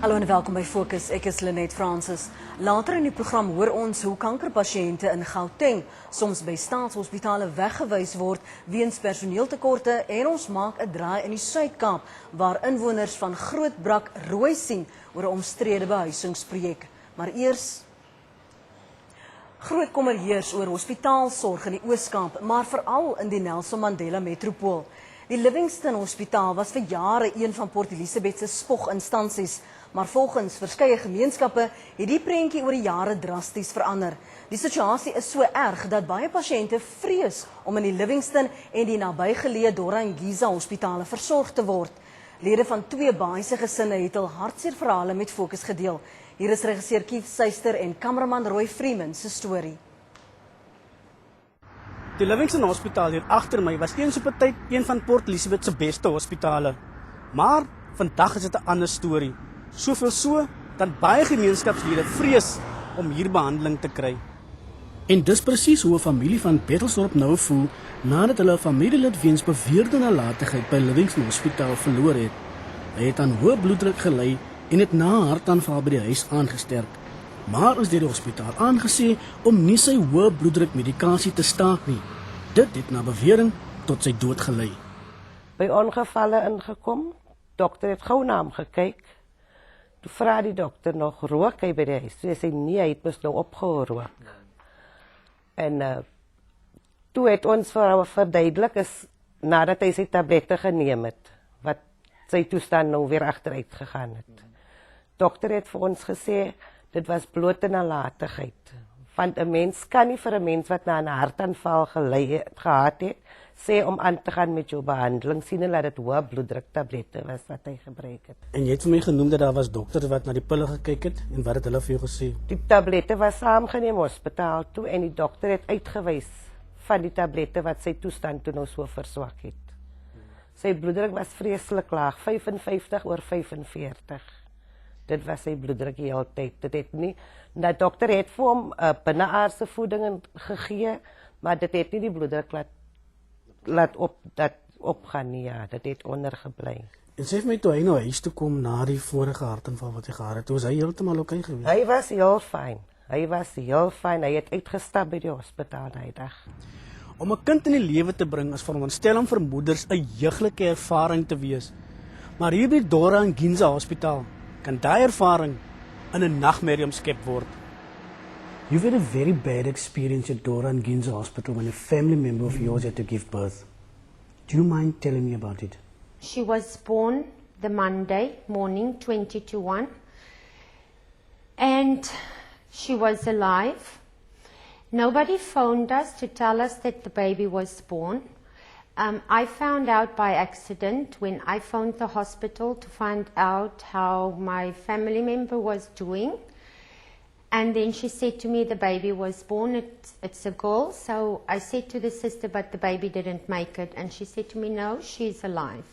Hallo en welkom by Fokus. Ek is Lenet Francis. Later in die program hoor ons hoe kankerpasiënte in Gauteng soms by staatshospitale weggewys word weens personeeltekorte en ons maak 'n draai in die Suid-Kaap waar inwoners van Grootbrak rooi sien oor 'n omstrede behuisingsprojek. Maar eers groot kommer heers oor hospitaalsorg in die Oos-Kaap, maar veral in die Nelson Mandela metropool. Die Livingston Hospitaal was vir jare een van Port Elizabeth se spoginstansies, maar volgens verskeie gemeenskappe het die prentjie oor die jare drasties verander. Die situasie is so erg dat baie pasiënte vrees om in die Livingston en die nabygeleë Dora en Giza hospitale versorg te word. Lede van twee Baaise gesinne het hul hartseer verhale met Fokus gedeel. Hier is regisseur Keith Suister en kameraman Roy Freeman se storie. Die Livingston Hospitaal hier agter my was eens op 'n tyd een van Port Elizabeth se beste hospitale. Maar vandag is dit 'n ander storie. Soveel so dat baie gemeenskapslede vrees om hier behandeling te kry. En dis presies hoe 'n familie van Bettelsdorp nou voel nadat hulle 'n familielid weens beweerde nalatigheid by Livingston Hospitaal verloor het. Hy het aan hoë bloeddruk gely en het na 'n hartaanval by die huis aangesterk. Maar is deur die hospitaal aangesê om nie sy hoë bloeddruk medikasie te staak nie. Dit het na bewering tot sy dood gelei. By ongevalle ingekom, dokter het gou na hom gekyk. Toe vra die dokter nog, rook hy by die huis? Toe sê nee, hy het mos nou opgehou rook. En toe het ons vir hom verduidelik is nadat hy sy tablette geneem het, wat sy toestand nou weer agteruit gegaan het. Dokter het vir ons gesê, dit was blote nalatigheid. Want 'n mens kan nie vir 'n mens wat na 'n hartaanval gehad het, sê om aan te gaan met jou behandeling, sien hulle dat dit hoë bloeddruktablette was wat hy gebruik het. En jy het vir my genoem dat daar was dokters wat na die pille gekyk het en wat het hulle vir jou gesê? Die tablette was saamgeneem hospitaal toe en die dokter het uitgewys van die tablette wat sy toestand toe nou so verswak het. Sy bloeddruk was vreeslik laag, 55/45. Dit was sy bloeddruk die hele tyd. Dit het nie, die dokter het vir hom binneaardse voeding gegee, maar dit het nie die bloeddruk laat opgaan nie, ja, dit het ondergebly. En sê vir my toe hy nou huis toe kom na die vorige hartaanval wat hy gehad het, was hy heeltemal oké geweest? Hy was heel fyn. Hy het uitgestap by die hospitaal daai dag. Om 'n kind in die lewe te bring is veronderstel om vir moeders 'n jeuglike ervaring te wees. Maar hier by Dora en Giza Hospitaal kan daai ervaring in 'n nagmerrie omskep word. You've had a very bad experience at Dora and Giza Hospital when a family member of yours had to give birth. Do you mind telling me about it? She was born the Monday morning, 20 to 1, and she was alive. Nobody phoned us to tell us that the baby was born. I found out by accident when I phoned the hospital to find out how my family member was doing. And then she said to me the baby was born, it's a girl. So I said to the sister, but the baby didn't make it. And she said to me, no, she's alive.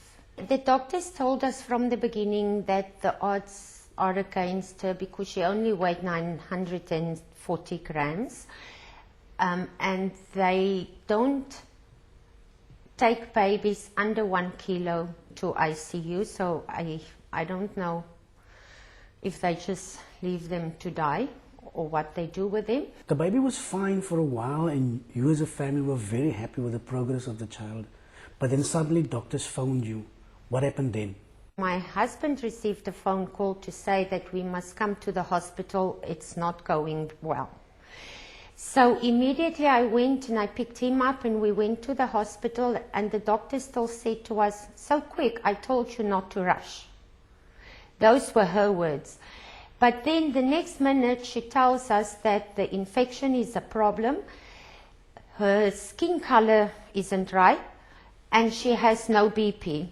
The doctors told us from the beginning that the odds are against her because she only weighed 940 grams. And they don't take babies under 1 kilo to ICU. So I don't know if they just leave them to die or what they do with them. The baby was fine for a while and you as a family were very happy with the progress of the child. But then suddenly doctors phoned you. What happened then? My husband received a phone call to say that we must come to the hospital. It's not going well. So immediately I went and I picked him up and we went to the hospital and the doctor still said to us, so quick, I told you not to rush. Those were her words. But then the next minute she tells us that the infection is a problem, her skin color isn't right, and she has no BP.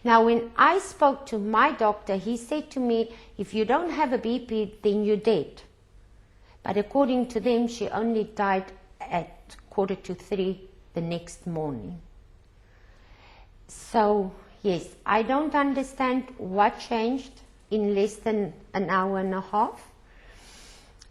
Now when I spoke to my doctor, he said to me, if you don't have a BP, then you're dead. But according to them, she only died at 2:45 the next morning. So yes, I don't understand what changed in less than an hour and a half.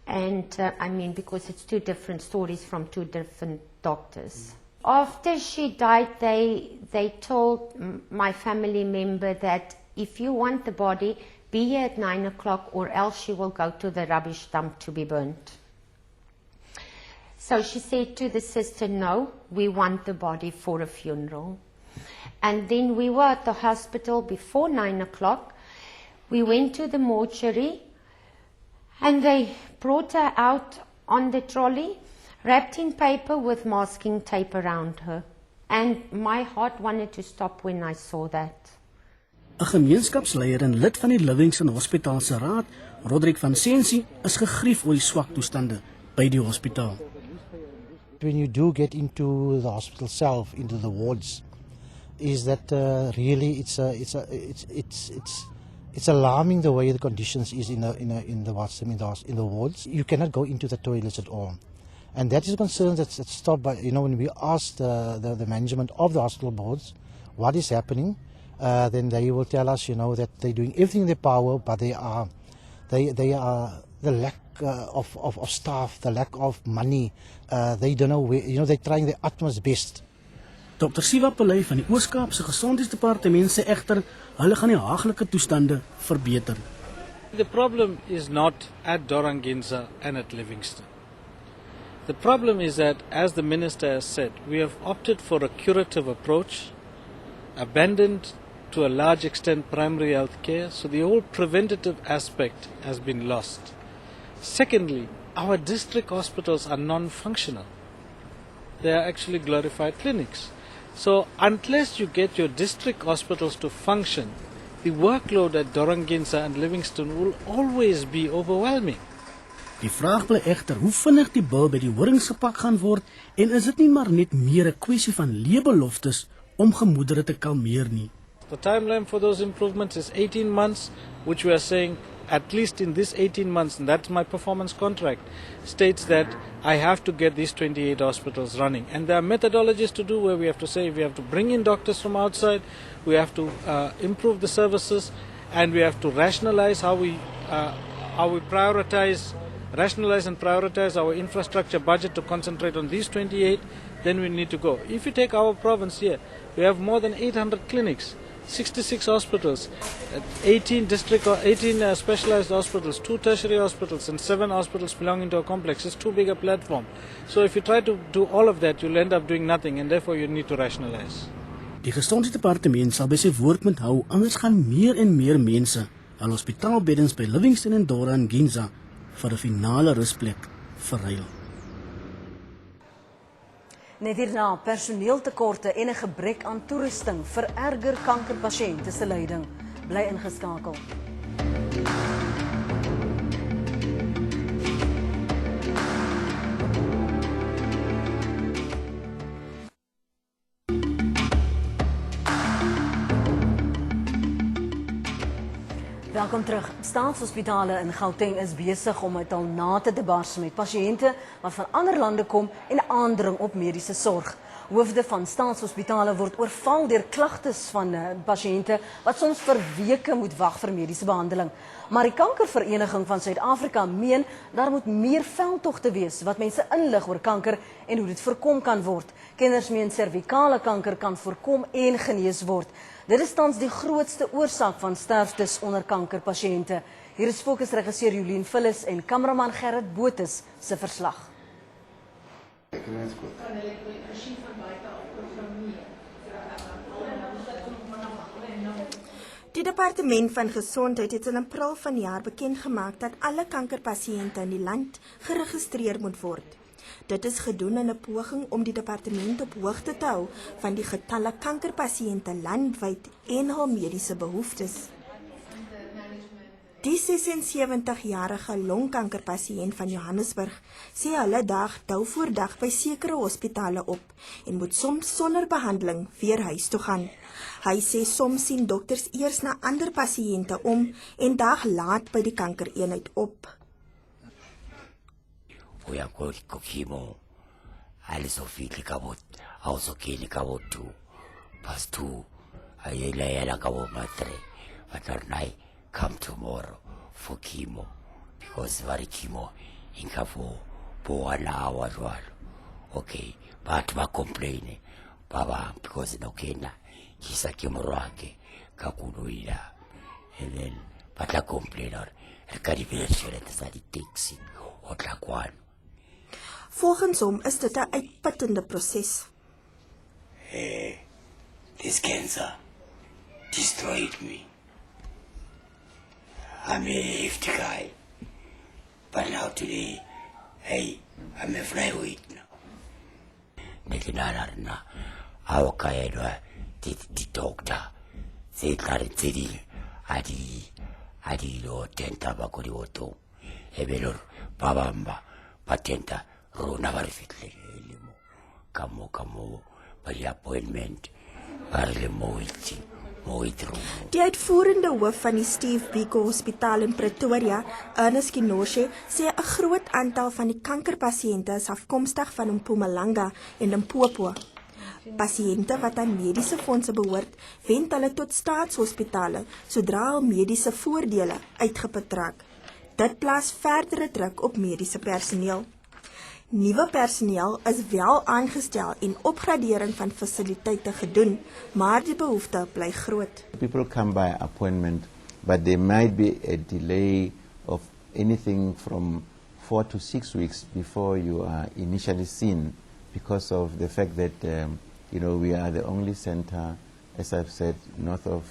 And because it's two different stories from two different doctors. After she died, they told my family member that if you want the body, be here at 9 o'clock or else she will go to the rubbish dump to be burnt. So she said to the sister, no, we want the body for a funeral. And then we were at the hospital before 9 o'clock. We went to the mortuary and they brought her out on the trolley, wrapped in paper with masking tape around her. And my heart wanted to stop when I saw that. 'n Gemeenskapsleier en lid van die Livingston Hospitaal se raad, Roderick van Sensie, is gegrief oor die swak toestande by die hospitaal. When you do get into the hospital itself, into the wards, is that really it's alarming the way the conditions is in the wards. You cannot go into the toilets at all, and that is a concern that's stopped by when we ask the management of the hospital boards what is happening, then they will tell us that they're doing everything in their power, but they are the lack of staff, the lack of money. They don't know where, they're trying their utmost best. Dr. Siva Pillay van die Oos-Kaapse Gesondheidsdepartement sê egter hulle gaan die haaglike toestande verbeter. The problem is not at Doranginza and at Livingston. The problem is that, as the minister has said, we have opted for a curative approach, abandoned to a large extent primary health care, so the whole preventative aspect has been lost. Secondly, our district hospitals are non-functional. They are actually glorified clinics. So unless you get your district hospitals to function, the workload at Doranginza and Livingston will always be overwhelming. Die vraag bly egter hoe vinnig die bil by die horings gepak gaan word en is dit nie maar net meer 'n kwessie van leebeloftes om gemoedere te kalmeer nie. The timeline for those improvements is 18 months, which we are saying at least in this 18 months, and that's my performance contract, states that I have to get these 28 hospitals running. And there are methodologies to do where we have to say we have to bring in doctors from outside, we have to improve the services, and we have to rationalize how we rationalize and prioritize our infrastructure budget to concentrate on these 28, then we need to go. If you take our province here, we have more than 800 clinics, 66 hospitals, 18 specialized hospitals, 2 tertiary hospitals, and 7 hospitals belonging to a complex. It's too big a platform. So if you try to do all of that, you'll end up doing nothing, and therefore you need to rationalize. Die Gesondheidsdepartement sal by sy woord moet hou, anders gaan meer en meer mense al hospitaalbeddens by Livingston en Doranginza vir 'n finale rusplek verruil. Net hierna, personeeltekorte en 'n gebrek aan toerusting vererger kankerpasiënte se lyding. Bly ingeskakel. Welkom terug. Staatshospitale in Gauteng is besig om uit al nate te bars met pasiënte wat van ander lande kom en aandring op mediese sorg. Hoofde van staatshospitale word oorval deur klagtes van pasiënte wat soms vir weke moet wag vir mediese behandeling. Maar die Kankervereniging van Suid-Afrika meen daar moet meer veldtogte wees wat mense inlig oor kanker en hoe dit voorkom kan word. Kenners meen servikale kanker kan voorkom en genees word. Dit is tans die grootste oorsaak van sterftes onder kankerpasiënte. Hier is Fokus regisseur Jolien Vullis en kameraman Gerrit Botes se verslag. Die Departement van Gesondheid het in April vanjaar bekend gemaak dat alle kankerpasiënte in die land geregistreer moet word. Dit is gedoen in 'n poging om die departement op hoogte te hou van die getalle kankerpasiënte landwyd en hul mediese behoeftes. Die 76-jarige longkankerpasiënt van Johannesburg sê hulle dag dou voor dag by sekere hospitale op en moet soms sonder behandeling weer huis toe gaan. Hy sê soms sien dokters eers na ander pasiënte om en dag laat by die kankereenheid op. Uya kokimo alisofiki kabot awusokeli kabot 2 past 2 ayela kabot matre atarnai come tomorrow for chemo because very chemo inkafo po 1 hour jwalo. Okay, but ba complain baba because nokena kisa chemo rwake kakuluila and then wat la complenar, kan die versie dat is die taxi, wat la kwaan. Volgens hom is dit 'n uitputtende proses. This cancer destroyed me. I'm a hefty guy. But now today, hey, I'm a flyweight now. Nekinarana, our kaya the doctor. Say Karitidi, Adi lo tenta bakuri oto. Ebelor, Babamba, Patenta, Rona Varifitli, Kamo, by the appointment, Barle Moiti. Die uitvoerende hoof van die Steve Biko Hospitaal in Pretoria, Ernest Kinoshe, sê 'n groot aantal van die kankerpasiënte is afkomstig van Mpumalanga en Limpopo. Pasiënte wat aan mediese fondse behoort, wend hulle tot staatshospitale sodra hul mediese voordele uitgeput raak. Dit plaas verdere druk op mediese personeel. Nuwe personeel is wel aangestel en opgradering van fasiliteite gedoen, maar die behoefte bly groot. People come by appointment, but there might be a delay of anything from 4 to 6 weeks before you are initially seen because of the fact that we are the only center, as I've said, north of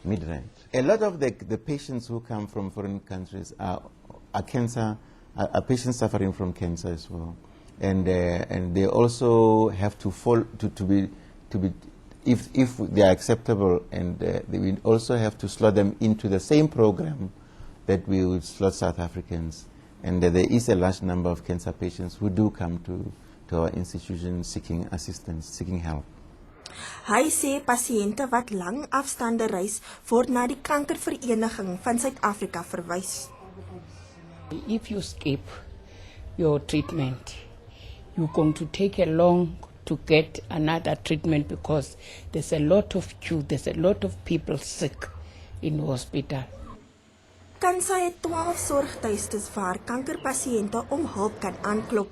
Midrand. A lot of the patients who come from foreign countries are cancer. Are patients suffering from cancer as well, and they also have to fall to be if they are acceptable, and they will also have to slot them into the same program that we would slot South Africans, and there is a large number of cancer patients who do come to our institution seeking assistance, seeking help. Hy sê pasiënte wat lang afstande reis word na die kankervereniging van Suid-Afrika verwys. If you skip your treatment, you're going to take a long to get another treatment because there's a lot of queue, there's a lot of people sick in the hospital. Kansa het 12 sorgtuistes waar kankerpasiënte om hulp kan aanklop.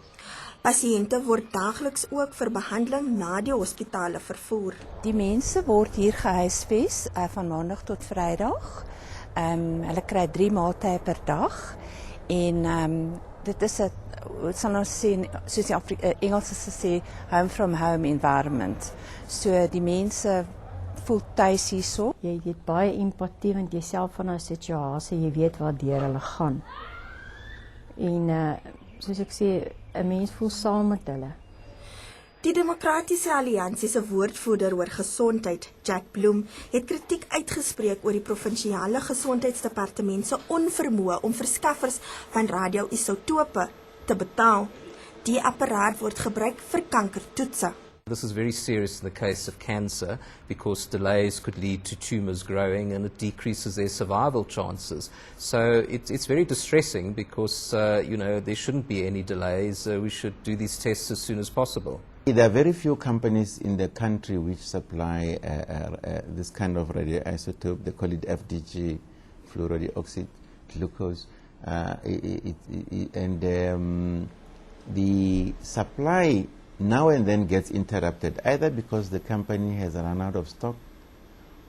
Pasiënte word daagliks ook vir behandeling na die hospitale vervoer. Die mense word hier gehuisves van maandag tot Vrydag. Hulle kry 3 maaltye per dag. En dit is 'n sal ons sê soos die Engelse sê home from home environment. So die mense voel tuis hierso. Jy het baie empatie want jy self van 'n situasie, jy weet waartoe hulle gaan. En soos ek sê, 'n mens voel saam met hulle. Die Demokratiese Alliansie se woordvoerder oor gesondheid, Jack Bloem, het kritiek uitgespreek oor die provinsiale gesondheidsdepartement se onvermoë om verskaffers van radioisotope te betaal. Die apparaat word gebruik vir kankertoetse. This is very serious in the case of cancer because delays could lead to tumours growing and it decreases their survival chances. So it's very distressing because there shouldn't be any delays. We should do these tests as soon as possible. There are very few companies in the country which supply this kind of radioisotope. They call it FDG, fluorodeoxide glucose, the supply now and then gets interrupted, either because the company has run out of stock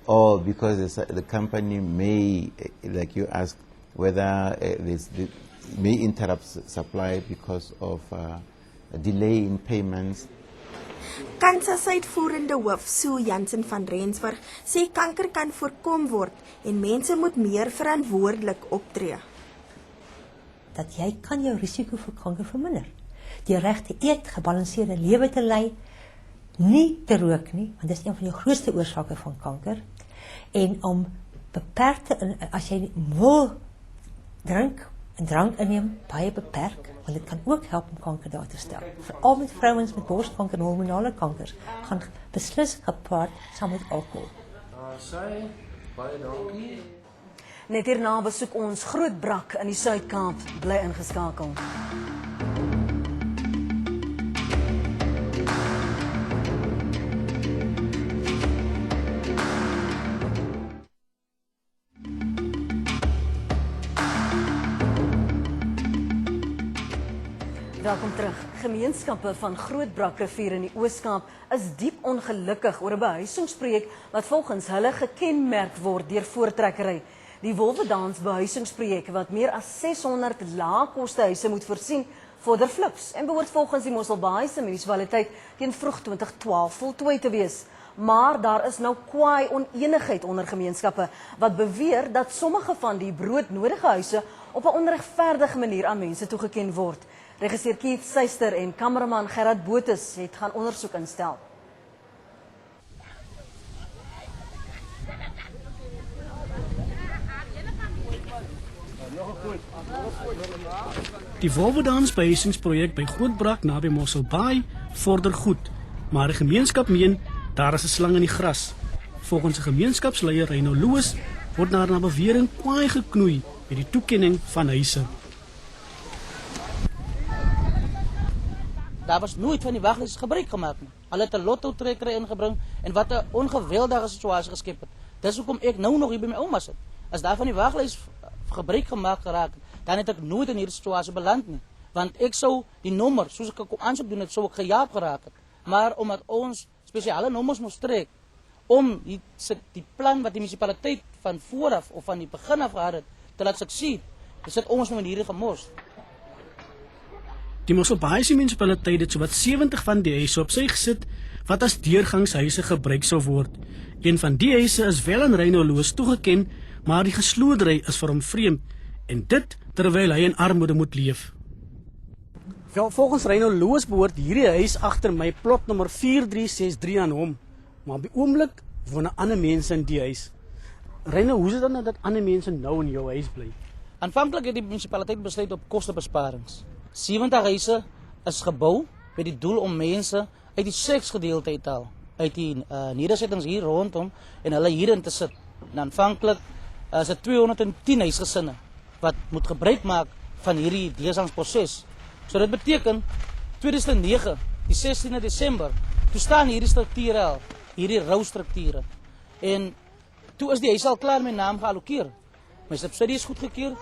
or because the company may, like you asked, whether may interrupt supply because of a delay in payments. Kansa se uitvoerende hoof, Sue Jansen van Rensburg, sê kanker kan voorkom word en mense moet meer verantwoordelik optree. Dat jy kan jou risiko vir kanker verminder. Die reg te eet, gebalanseerde lewe te lei, nie te rook nie, want dit is een van die grootste oorsake van kanker. En om beperkte, as jy wil drink en drank inneem, baie beperk, want dit kan ook help om kanker daar te stel. Veral met vrouens met borskanker en hormonale kankers, gaan beslis gepaard saam met alcohol. Net hierna besoek ons Groot Brak in die Suid-Kaap, bly ingeskakel. Welkom terug. Gemeenskappe van Groot Brakrivier in die Oos-Kaap is diep ongelukkig oor 'n behuisingsprojek wat volgens hulle gekenmerk word deur voortrekkery. Die Wolwedans behuisingsprojek wat meer as 600 laagkostehuise moet voorsien, vorder flips en behoort volgens die Mosselbaai se munisipaliteit teen vroeg 2012 voltooi te wees. Maar daar is nou kwaai onenigheid onder gemeenskappe wat beweer dat sommige van die broodnodige huise op 'n onregverdige manier aan mense toegeken word. Regisseur Keith Suister en kameraman Gerard Botes het gaan ondersoek instel. Die Wolwedans behuisingsprojek by Grootbrak naby Mosselbaai vorder goed, maar die gemeenskap meen daar is 'n slang in die gras. Volgens 'n gemeenskapsleier Reino Loos word daar na bewering kwaai geknoei met die toekenning van huise. Daar was nooit van die waglys gebruik gemaak nie. Hulle het 'n lotto-trekkery ingebring en wat 'n ongeweldige situasie geskep het. Dis hoekom ek nou nog hier by my ouma sit. As daar van die waglys gebruik gemaak geraak het, dan het ek nooit in hierdie situasie beland nie. Want ek sou die nommer, soos ek kom aansoek doen het, sou ek gejaag geraak het. Maar omdat ons spesiale nommers moes trek om die plan wat die munisipaliteit van vooraf of van die begin af gehad het te laat succeed, dis het ons nou in hierdie gemors. Die Mosselbaai se munisipaliteit het sowat 70 van die huise op sy gesit wat as deurgangshuise gebruik sou word. Een van die huise is wel aan Reino Loos toegeken, maar die geslotery is vir hom vreemd en dit terwyl hy in armoede moet leef. Wel, volgens Reino Loos behoort hierdie huis agter my plot nommer 4363 aan hom, maar op die oomblik woon ander mense in die huis. Reino, hoe is dit dan dat ander mense nou in jou huis bly? Aanvanklik het die munisipaliteit besluit op kostebesparings. 70 huise is gebou met die doel om mense uit die seksgedeelte uit te haal, uit die nedersettings hier rondom en hulle hierin te sit. En aanvanklik is dit 210 huisgesinne wat moet gebruik maak van hierdie deurgangsproses. So dit beteken 2009, die 16de Desember, toe staan hierdie strukture al, hierdie rou strukture. En toe is die huis al klaar met naam geallokeer. My subsidie is goedgekeur.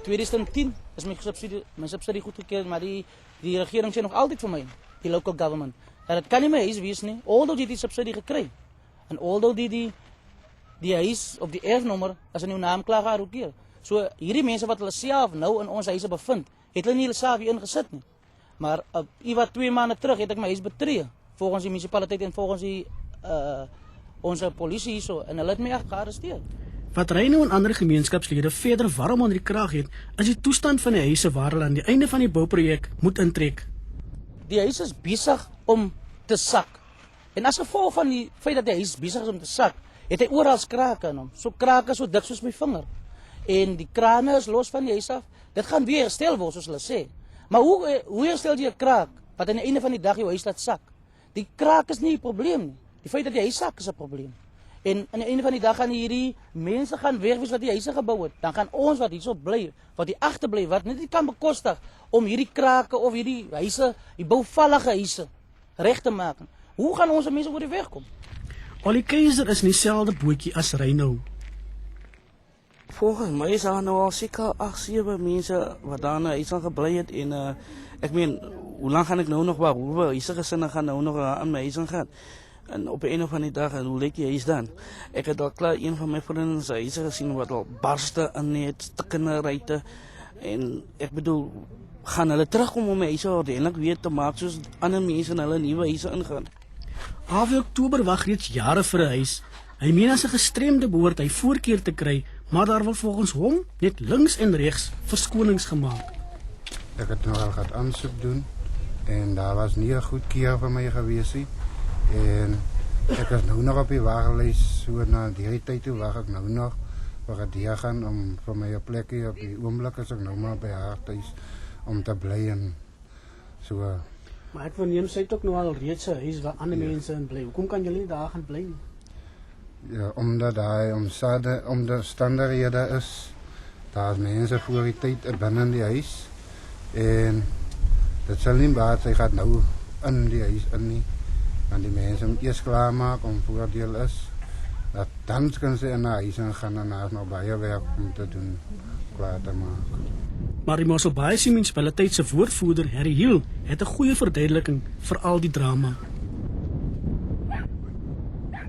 2010 is my subsidie goedgekeur, maar die regering sê nog altyd vir my, die local government, dat dit kan nie my huis wees nie, although die subsidie gekry. En although die huis op die erfnommer is in uw naam klaar geallokeer. So hierdie mense wat hulle self nou in ons huise bevind, het hulle nie hulle self hier ingesit nie. Maar wat 2 maande terug het ek my huis betree, volgens die munisipaliteit en volgens die onze polisie hierso, en hulle het my echt gearresteer. Wat Reino en ander gemeenskapslede verder warm onder die kraag het, is die toestand van die huise waar hulle aan die einde van die bouprojek moet intrek. Die huis is besig om te sak. En as gevolg van die feit dat die huis besig is om te sak, het hy oral krake in hom. So krake so dik soos my vinger. En die krane is los van die huis af. Dit gaan weer herstel word, soos hulle sê. Maar hoe herstel jy 'n kraak wat aan die einde van die dag jou huis laat sak? Die kraak is nie 'n probleem nie. Die feit dat die huis sak is 'n probleem. En aan die einde van die dag gaan hierdie mense gaan wegwees wat die huise gebou het. Dan gaan ons wat hierso bly, wat hier agterbly, wat net nie kan bekostig om hierdie krake of hierdie huise, die bouvallige huise reg te maak. Hoe gaan ons mense oor die weg kom? Ollie Keiser is in dieselfde bootjie as Reino. Volgens my is daar nou al seker 8-7 mense wat daar na iets aan gebly het en ek meen, hoe lang gaan ek nou nog wag? Hoeveel huise gesinne gaan nou nog aan my huis gaan? En op 'n of ander dag, en hoe lyk die huis dan? Ek het al klaar een van my vriende se huise gesien wat al barste in het, stikkende ruitte. En ek bedoel, gaan hulle terugkom om my huise ordentlik weer te maak soos ander mense in hulle nuwe huise ingaan? Half Oktober wag reeds jare vir 'n huis. Hy meen as 'n gestremde behoort hy voorkeur te kry, maar daar word volgens hom net links en regs verskonings gemaak. Ek het nou al gehad aansoek doen en daar was nie 'n goedkeur vir my gewees nie. En ek is nou nog op die waglys, so na die tyd toe wag ek nou nog vir 'n deur gaan om vir my 'n plekkie op die oomblik as ek nou maar by haar tuis om te bly en so. Maar ek verneem sy het ook nou al reeds 'n huis waar ander mense in bly. Hoekom kan julle nie daar gaan bly nie? Ja, omdat daar omstandighede is, daar mense voor die tyd binne die huis en dit sal nie baat sy gaat nou in die huis in nie. Want die mense moet eers klaarmaak om voordeel is. Dat dan kan sy in haar huis gaan en daar is nog baie werk om te doen, klaar te maak. Maar die Mosselbaai se munisipaliteit se woordvoerder, Harry Hill, het 'n goeie verduideliking vir al die drama.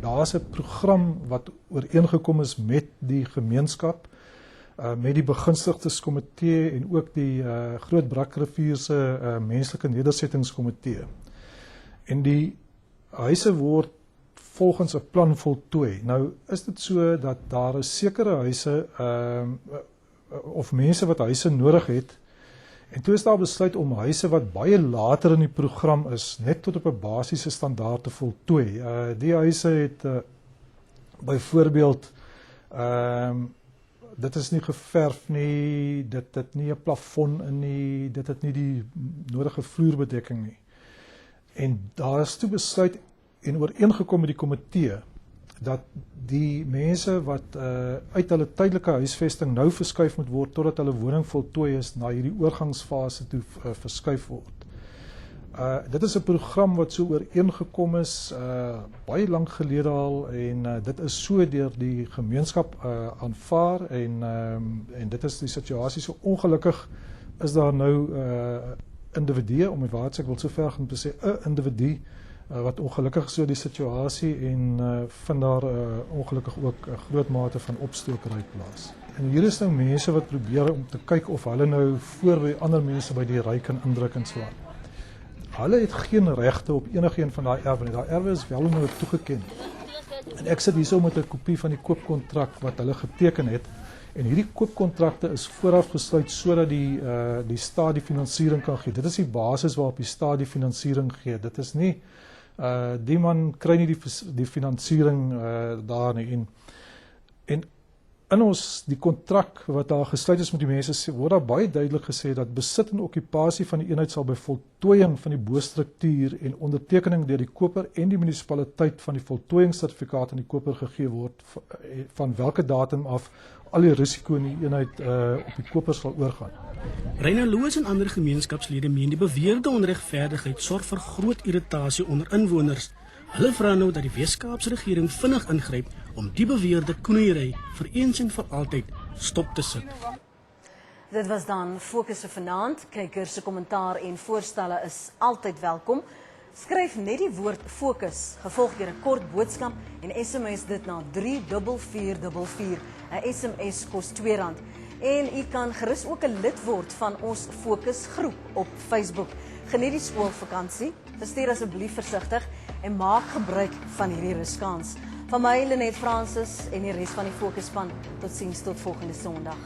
Daar is 'n program wat ooreengekom is met die gemeenskap met die begunstigderskomitee en ook die Groot Brakrivier se menslike nedersettingskomitee. En die huise word volgens 'n plan voltooi. Nou is dit so dat daar is sekere huise of mense wat huise nodig het, en toe is daar besluit om huise wat baie later in die program is, net tot op 'n basiese standaard te voltooi. Die huise het byvoorbeeld dit is nie geverf nie, dit het nie 'n plafon in nie, dit het nie die nodige vloerbedekking nie. En daar is toe besluit en ooreengekom met die komitee dat die mense wat uit hulle tydelike huisvesting nou verskuif moet word totdat hulle woning voltooi is, na hierdie oorgangsfase toe verskuif word. Dit is 'n program wat so ooreengekom is baie lank gelede al, en dit is so deur die gemeenskap aanvaar, en dit is die situasie. So ongelukkig is daar nou individue, om die waarheid sê, ek wil so ver gaan te sê 'n individu wat ongelukkig is so die situasie, en vind daar ongelukkig ook 'n groot mate van opstokery plaas. En hier is nou mense wat probeer om te kyk of hulle nou voor by ander mense by die ry kan indruk en so aan. Hulle het geen regte op enigeen van daai erwe nie. Daai erwe is wel nou toegeken. En ek sit hierso met 'n kopie van die koopkontrak wat hulle geteken het. En hierdie koopkontrakte is vooraf gesluit sodat die staat die finansiering kan gee. Dit is die basis waarop die staat die finansiering gee. Dit is nie die man kry nie die finansiering daar nie. En in ons die kontrak wat daar gesluit is met die mense, word daar baie duidelik gesê dat besit en okkupasie van die eenheid sal by voltooiing van die bostruktuur en ondertekening deur die koper en die munisipaliteit van die voltooiingssertifikaat aan die koper gegee word, van welke datum af al die risiko in die eenheid op die koper sal oorgaan. Reina Loos en ander gemeenskapslede meen die beweerde onregverdigheid sorg vir groot irritasie onder inwoners. Hulle vra nou dat die Weskaapse regering vinnig ingryp om die beweerde knoeiery vir eens en vir altyd stop te sit. Dit was dan Fokus vir vanaand. Kykers se kommentaar en voorstelle is altyd welkom. Skryf net die woord Fokus, gevolg deur 'n kort boodskap en SMS dit na 34444. 'n SMS kos R2. En u kan gerus ook 'n lid word van ons Fokus groep op Facebook. Geniet die skoolvakansie, bestuur asseblief versigtig en maak gebruik van hierdie ruskans. Van my, Lenet Francis en die res van die Fokusspan. Totsiens tot volgende Sondag.